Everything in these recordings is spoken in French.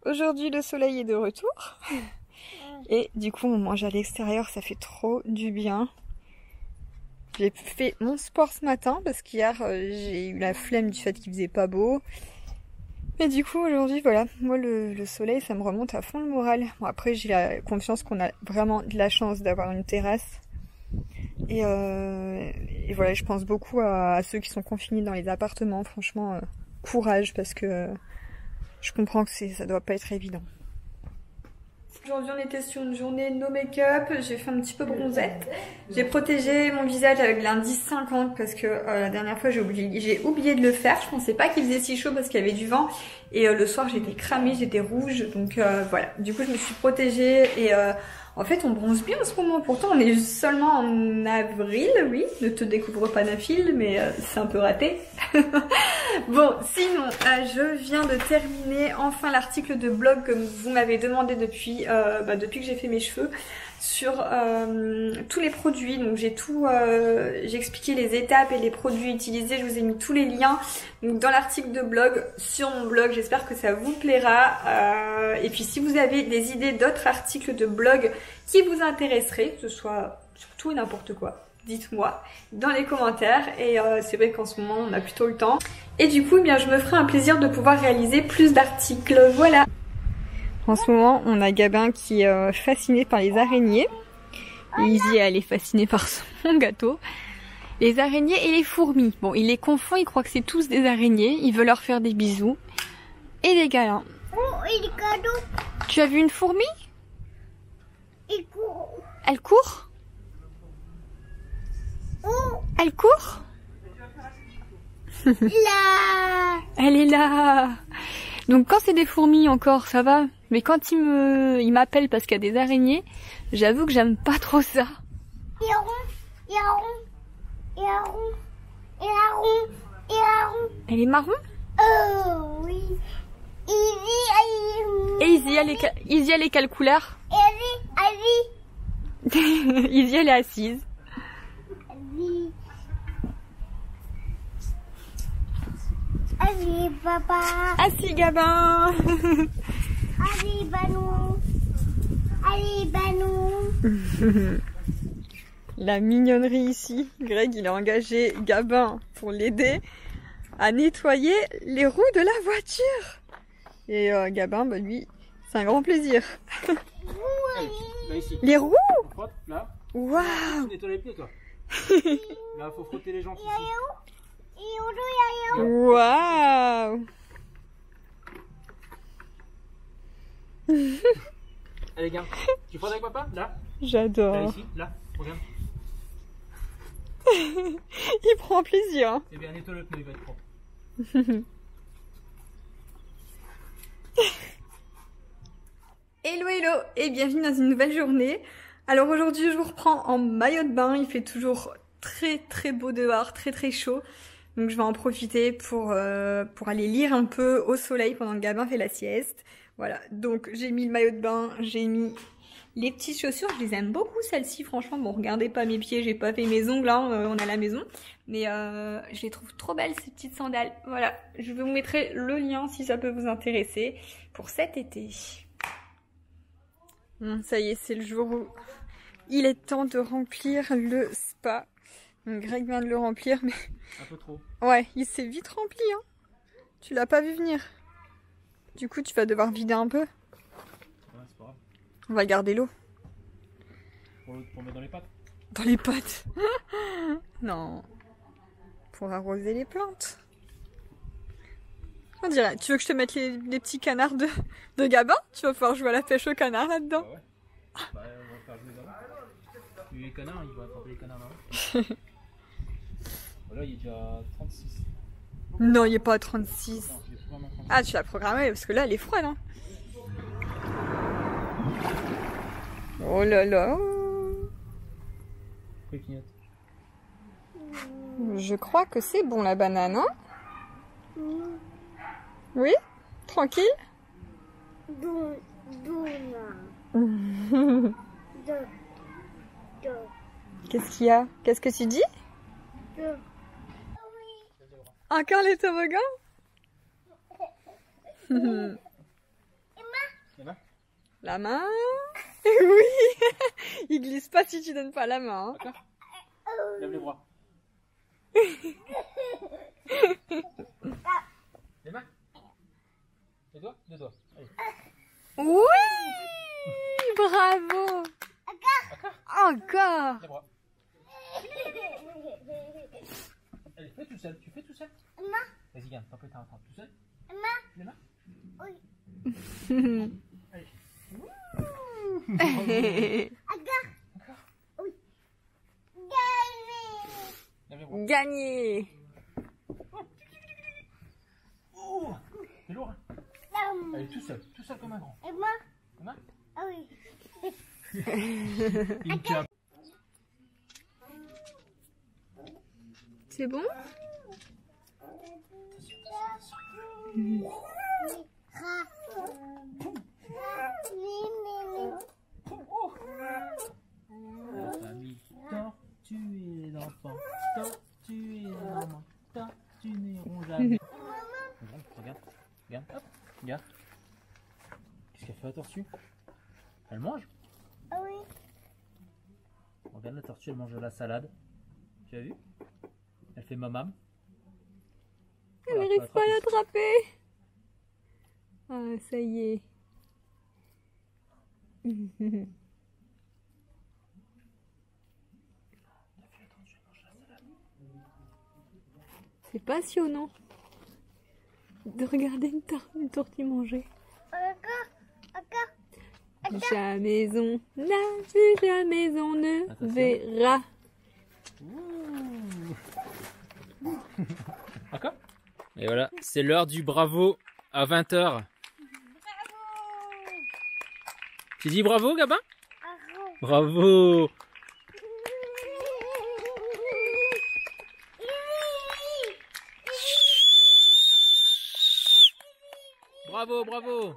Aujourd'hui le soleil est de retour. Et du coup on mange à l'extérieur, ça fait trop du bien. J'ai fait mon sport ce matin parce qu'hier j'ai eu la flemme du fait qu'il faisait pas beau. Mais du coup aujourd'hui voilà, moi le soleil ça me remonte à fond le moral. Bon, après j'ai la confiance qu'on a vraiment de la chance d'avoir une terrasse. Et voilà, je pense beaucoup à ceux qui sont confinés dans les appartements. Franchement, courage parce que je comprends que ça doit pas être évident. Aujourd'hui on était sur une journée no make-up, j'ai fait un petit peu bronzette. J'ai protégé mon visage avec l'indice 50 parce que la dernière fois j'ai oublié de le faire. Je pensais pas qu'il faisait si chaud parce qu'il y avait du vent. Et le soir j'étais cramée, j'étais rouge. Donc voilà, du coup je me suis protégée et en fait on bronze bien en ce moment. Pourtant on est seulement en avril, oui. Ne te découvre pas d'un fil, mais c'est un peu raté. Bon, sinon, je viens de terminer enfin l'article de blog que vous m'avez demandé depuis que j'ai fait mes cheveux sur tous les produits. Donc j'ai j'ai expliqué les étapes et les produits utilisés. Je vous ai mis tous les liens donc, dans l'article de blog sur mon blog. J'espère que ça vous plaira. Et puis si vous avez des idées d'autres articles de blog qui vous intéresseraient, que ce soit sur tout et n'importe quoi, dites-moi dans les commentaires. Et c'est vrai qu'en ce moment on a plutôt le temps et du coup eh bien je me ferai un plaisir de pouvoir réaliser plus d'articles. Voilà. En ce moment on a Gabin qui est fasciné par les araignées. Izzy elle est fascinée par son gâteau. Les araignées et les fourmis. Bon, il les confond, il croit que c'est tous des araignées. Il veut leur faire des bisous et des câlins. Oh, il est cadeau. Tu as vu une fourmi? Il court. Elle court? Oh, Elle court? là. Elle est là. Donc quand c'est des fourmis encore ça va, mais quand il m'appelle parce qu'il y a des araignées, j'avoue que j'aime pas trop ça. Il est rond, il est rond, il est rond, il est rond, il est rond. Elle est marron? Oh oui. Et Izzy elle est quelle couleur? Izzy elle est assise. Allez, papa. Assis Gabin. Allez, Banou. Allez, Banou. La mignonnerie ici. Greg il a engagé Gabin pour l'aider à nettoyer les roues de la voiture. Et Gabin, bah lui, c'est un grand plaisir. Là, ici. Les roues? On frotte, là. Waouh. Nettoie les pieds, toi. Là, faut frotter les jantes ici. Waouh. Allez, viens. Tu frottes avec papa? Là. Là, J'adore. ici. Là. Regarde. Il prend plaisir. Eh bien, nettoie le pneu, il va être propre. Hello hello et bienvenue dans une nouvelle journée. Alors aujourd'hui je vous reprends en maillot de bain, il fait toujours très très beau dehors, très très chaud. Donc je vais en profiter pour aller lire un peu au soleil pendant que Gabin fait la sieste. Voilà, donc j'ai mis le maillot de bain, j'ai mis les petites chaussures, je les aime beaucoup celles-ci franchement. Bon regardez pas mes pieds, j'ai pas fait mes ongles, hein, on est à la maison. Mais je les trouve trop belles ces petites sandales. Voilà, je vous mettrai le lien si ça peut vous intéresser pour cet été. Ça y est, c'est le jour où il est temps de remplir le spa. Donc Greg vient de le remplir, mais... Un peu trop. Ouais, il s'est vite rempli, hein. Tu l'as pas vu venir. Du coup, tu vas devoir vider un peu. Ouais, c'est pas grave. On va garder l'eau. Pour mettre dans les pattes. Dans les pattes. Non. Pour arroser les plantes. On dirait, tu veux que je te mette les petits canards de Gabin? Tu vas pouvoir jouer à la pêche aux canards là-dedans. Bah ouais. Bah, on va faire jouer là-bas. Les canards, il va attraper les canards là-bas. Voilà, il est déjà 36. Non, il est pas à 36. Attends, je vais pouvoir m'en Ah, tu l'as programmé parce que là, elle est froide, hein. Oh là là. Quoi, clignote? Je crois que c'est bon la banane, hein? Oui? Tranquille? Qu'est-ce qu'il y a? Qu'est-ce que tu dis? Encore les toboggans? La main. La main. Oui. Il glisse pas si tu donnes pas la main. Hein. D'accord. Lève les bras. Les mains. Les doigts. Deux doigts. Allez. Oui. Bravo. Encore. Les bras. Allez, fais tout seul. Tu fais tout seul. Vas-y, viens. Papa t'as un tout seul. Les mains. Allez. Lève les bras. Gagné. Oh, c'est lourd. Hein. Allez, tout seul comme un grand. Comme un. Une cape. C'est bon? Famille tortuée d'enfants, tortuée d'enfants, tortues n'iront jamais. Regarde, hop, regarde. Qu'est-ce qu'elle fait la tortue? Elle mange? Regarde la tortue, elle mange de la salade. Tu as vu? Elle fait mamam. Elle n'arrive pas à l'attraper. Ah, ça y est. C'est passionnant de regarder une tortue manger. Jamais on n'a vu, jamais on ne verra. D'accord. Et voilà, c'est l'heure du bravo à 20h. Tu dis bravo, Gabin? Bravo. Bravo, bravo.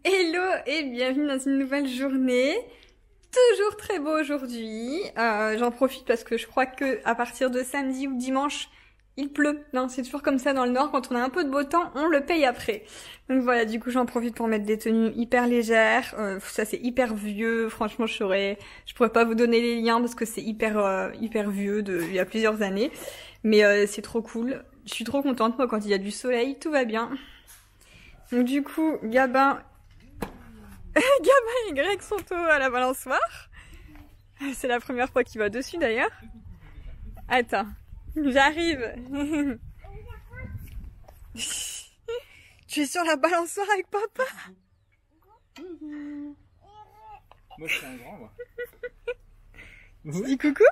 Hello et bienvenue dans une nouvelle journée. Toujours très beau aujourd'hui. J'en profite parce que je crois que à partir de samedi ou dimanche, il pleut. Non, c'est toujours comme ça dans le nord. Quand on a un peu de beau temps, on le paye après. Donc voilà, du coup, j'en profite pour mettre des tenues hyper légères. Ça, c'est hyper vieux. Franchement, je pourrais pas vous donner les liens parce que c'est hyper vieux il y a plusieurs années. Mais c'est trop cool. Je suis trop contente. Moi, quand il y a du soleil, tout va bien. Donc du coup, Gabin et Greg sont à la balançoire. C'est la première fois qu'il va dessus d'ailleurs. Attends, j'arrive. Tu es sur la balançoire avec papa? Moi, je suis un grand, moi. Tu dis coucou?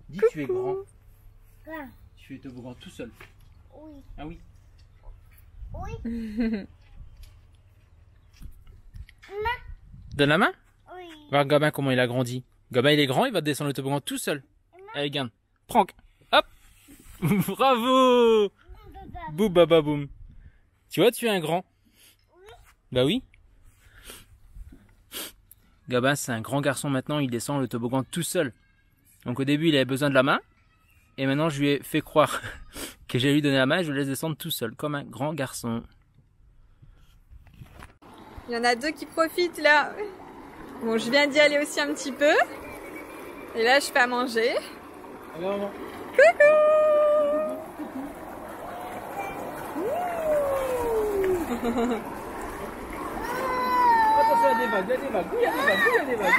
Dis que tu es grand. Tu fais toboggan tout seul. Ah oui. Donne la main? Voir Gabin comment il a grandi. Gabin il est grand, il va descendre le toboggan tout seul. Allez, gagne. Prank. Hop. Bravo. Boum baba boum. Tu vois, tu es un grand. Bah oui. Gabin c'est un grand garçon maintenant, il descend le toboggan tout seul. Donc au début il avait besoin de la main. Et maintenant je lui ai fait croire que j'allais lui donner la main et je le laisse descendre tout seul, comme un grand garçon. Il y en a deux qui profitent là. Bon, je viens d'y aller aussi un petit peu. Et là, je fais à manger. Allez, maman. Coucou! Attention à des vagues, il y a des vagues, il y a des vagues, il y a des vagues.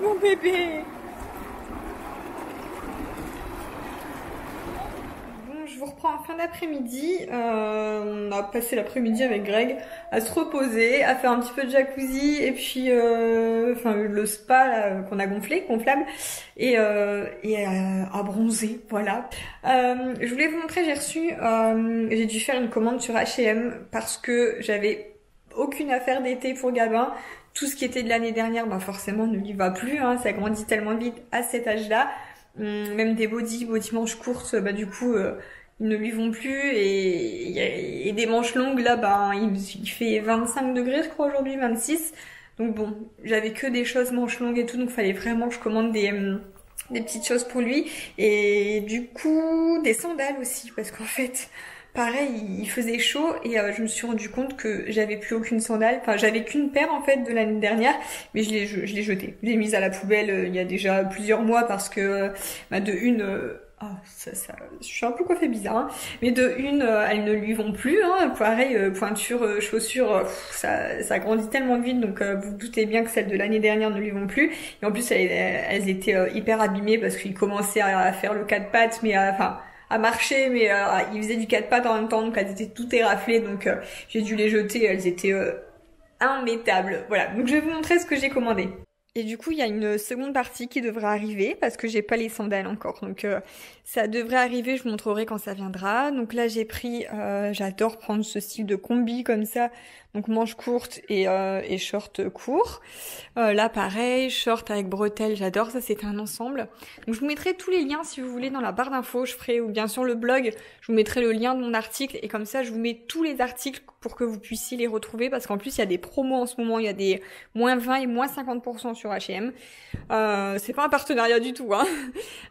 Mon bébé! Bon, je vous reprends en fin d'après-midi. On a passé l'après-midi avec Greg à se reposer, à faire un petit peu de jacuzzi et puis le spa là, qu'on a gonflable et à bronzer, voilà. Je voulais vous montrer, j'ai dû faire une commande sur H&M parce que j'avais aucune affaire d'été pour Gabin. Tout ce qui était de l'année dernière, bah forcément ne lui va plus, hein, ça grandit tellement vite à cet âge-là. Même des bodys manches courtes, bah du coup ils ne lui vont plus et des manches longues là, bah il fait 25 degrés je crois aujourd'hui, 26. Donc bon, j'avais que des choses manches longues et tout, donc fallait vraiment que je commande des petites choses pour lui. Et du coup, des sandales aussi, parce qu'en fait, pareil, il faisait chaud et je me suis rendu compte que j'avais plus aucune sandale. Enfin, j'avais qu'une paire en fait de l'année dernière, mais je l'ai jetée. Je l'ai mise à la poubelle il y a déjà plusieurs mois parce que de une... je suis un peu coiffée bizarre, hein. Mais de une, elles ne lui vont plus, hein. Pareil, pointure, chaussures, ça grandit tellement vite, donc vous vous doutez bien que celles de l'année dernière ne lui vont plus. Et en plus, elles étaient hyper abîmées parce qu'il commençait à faire le quatre pattes, mais à marcher, mais il faisait du quatre pattes en même temps, donc elles étaient toutes éraflées, donc j'ai dû les jeter, elles étaient immettables. Voilà, donc je vais vous montrer ce que j'ai commandé. Et du coup, il y a une seconde partie qui devrait arriver parce que j'ai pas les sandales encore. Donc ça devrait arriver, je vous montrerai quand ça viendra. Donc là, j'ai pris, j'adore prendre ce style de combi comme ça. Donc manches courtes et short court. Là, pareil, short avec bretelles, j'adore. Ça, c'est un ensemble. Donc je vous mettrai tous les liens si vous voulez dans la barre d'infos. Je ferai, ou bien sur le blog, je vous mettrai le lien de mon article. Et comme ça, je vous mets tous les articles pour que vous puissiez les retrouver. Parce qu'en plus, il y a des promos en ce moment. Il y a des moins 20 et moins 50% sur H&M. C'est pas un partenariat du tout, hein.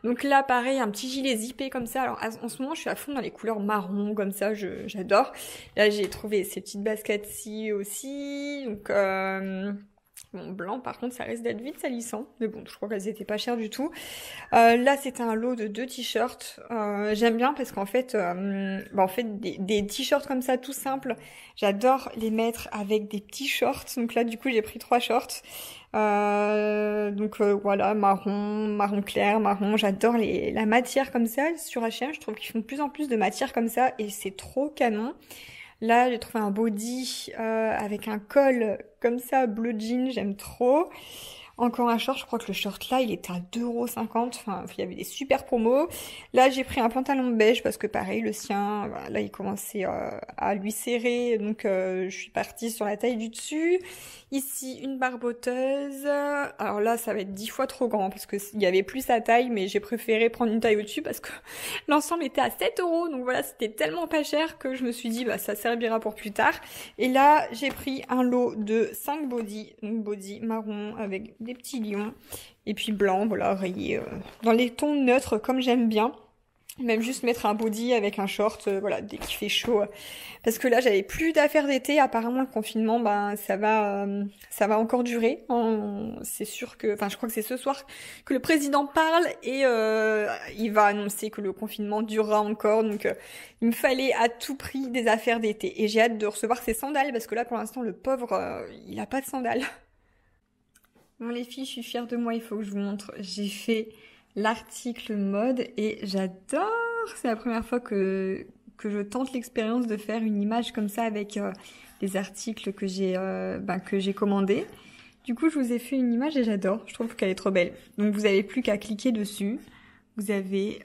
Donc là, pareil, un petit gilet zippé comme ça. Alors en ce moment, je suis à fond dans les couleurs marron comme ça, j'adore. Là, j'ai trouvé ces petites baskets-ci aussi. Donc bon, blanc, par contre, ça risque d'être vite salissant. Mais bon, je crois qu'elles étaient pas chères du tout. Là, c'était un lot de 2 t-shirts. J'aime bien parce qu'en fait, des t-shirts comme ça, tout simples, j'adore les mettre avec des petits shorts. Donc là, du coup, j'ai pris 3 shorts. Voilà, marron clair, marron. J'adore la matière comme ça sur H&M. Je trouve qu'ils font de plus en plus de matière comme ça et c'est trop canon. Là, j'ai trouvé un body avec un col comme ça, bleu jean, j'aime trop. Encore un short, je crois que le short là, il était à 2,50 €. Enfin, il y avait des super promos. Là, j'ai pris un pantalon beige parce que pareil, le sien, voilà, là, il commençait à lui serrer. Donc, je suis partie sur la taille du dessus. Ici, une barboteuse. Alors là, ça va être 10 fois trop grand parce que il y avait plus sa taille, mais j'ai préféré prendre une taille au-dessus parce que l'ensemble était à 7 €. Donc voilà, c'était tellement pas cher que je me suis dit, bah, ça servira pour plus tard. Et là, j'ai pris un lot de 5 bodys. Donc, body marron avec des petits lions. Et puis blanc, voilà, rayé dans les tons neutres comme j'aime bien. Même juste mettre un body avec un short, voilà, dès qu'il fait chaud. Parce que là, j'avais plus d'affaires d'été. Apparemment, le confinement, ça va encore durer. C'est sûr que, je crois que c'est ce soir que le président parle et il va annoncer que le confinement durera encore. Donc, il me fallait à tout prix des affaires d'été. Et j'ai hâte de recevoir ces sandales parce que là, pour l'instant, le pauvre, il a pas de sandales. Bon, les filles, je suis fière de moi. Il faut que je vous montre. J'ai fait l'article mode et j'adore. C'est la première fois que je tente l'expérience de faire une image comme ça avec les articles que j'ai commandés. Du coup, je vous ai fait une image et j'adore. Je trouve qu'elle est trop belle. Donc, vous n'avez plus qu'à cliquer dessus. Vous avez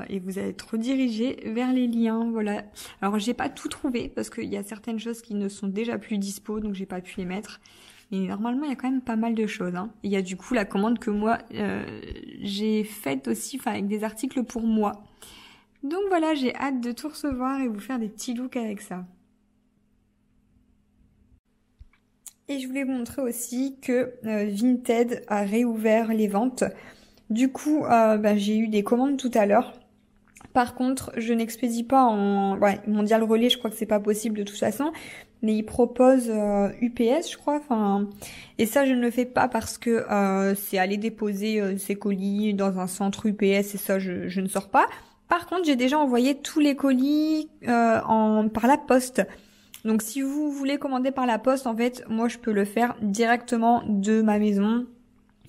et vous allez être redirigé vers les liens. Voilà. Alors, j'ai pas tout trouvé parce qu'il y a certaines choses qui ne sont déjà plus dispo, donc j'ai pas pu les mettre. Et normalement, il y a quand même pas mal de choses, hein. Il y a du coup la commande que moi, j'ai faite aussi, avec des articles pour moi. Donc voilà, j'ai hâte de tout recevoir et vous faire des petits looks avec ça. Et je voulais vous montrer aussi que Vinted a réouvert les ventes. Du coup, j'ai eu des commandes tout à l'heure. Par contre, je n'expédie pas en Mondial Relais, je crois que c'est pas possible de toute façon. Mais ils proposent UPS, je crois. Et ça, je ne le fais pas parce que c'est aller déposer ses colis dans un centre UPS et ça, je ne sors pas. Par contre, j'ai déjà envoyé tous les colis par la poste. Donc, si vous voulez commander par la poste, en fait, moi, je peux le faire directement de ma maison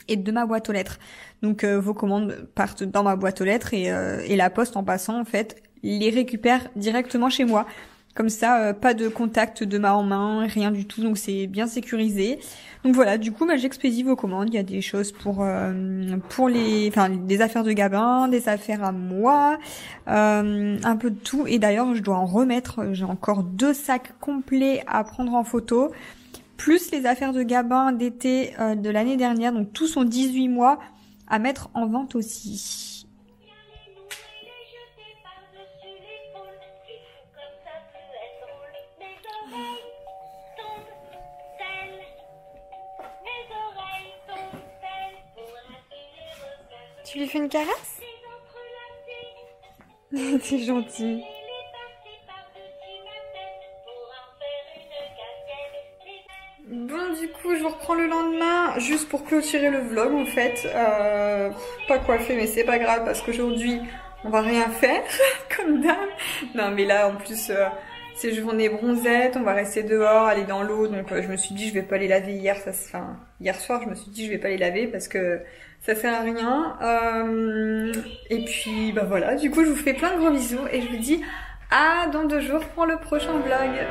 et de ma boîte aux lettres. Donc, vos commandes partent dans ma boîte aux lettres et la poste, en passant, en fait, les récupère directement chez moi. Comme ça, pas de contact de main en main, rien du tout, donc c'est bien sécurisé. Donc voilà, du coup, j'expédie vos commandes. Il y a des choses pour des affaires de Gabin, des affaires à moi, un peu de tout. Et d'ailleurs, je dois en remettre. J'ai encore 2 sacs complets à prendre en photo, plus les affaires de Gabin d'été de l'année dernière. Donc tous ont 18 mois à mettre en vente aussi. Tu lui fais une caresse? C'est gentil. Bon, du coup, je vous reprends le lendemain, juste pour clôturer le vlog, en fait. Pas coiffé, mais c'est pas grave, parce qu'aujourd'hui, on va rien faire, comme d'hab. Non, mais là, en plus, c'est journée bronzette, on va rester dehors, aller dans l'eau, donc je me suis dit, je vais pas les laver hier, hier soir, je me suis dit, je vais pas les laver, parce que ça sert à rien. Et puis, bah voilà, du coup, je vous fais plein de gros bisous, et je vous dis à dans 2 jours pour le prochain vlog.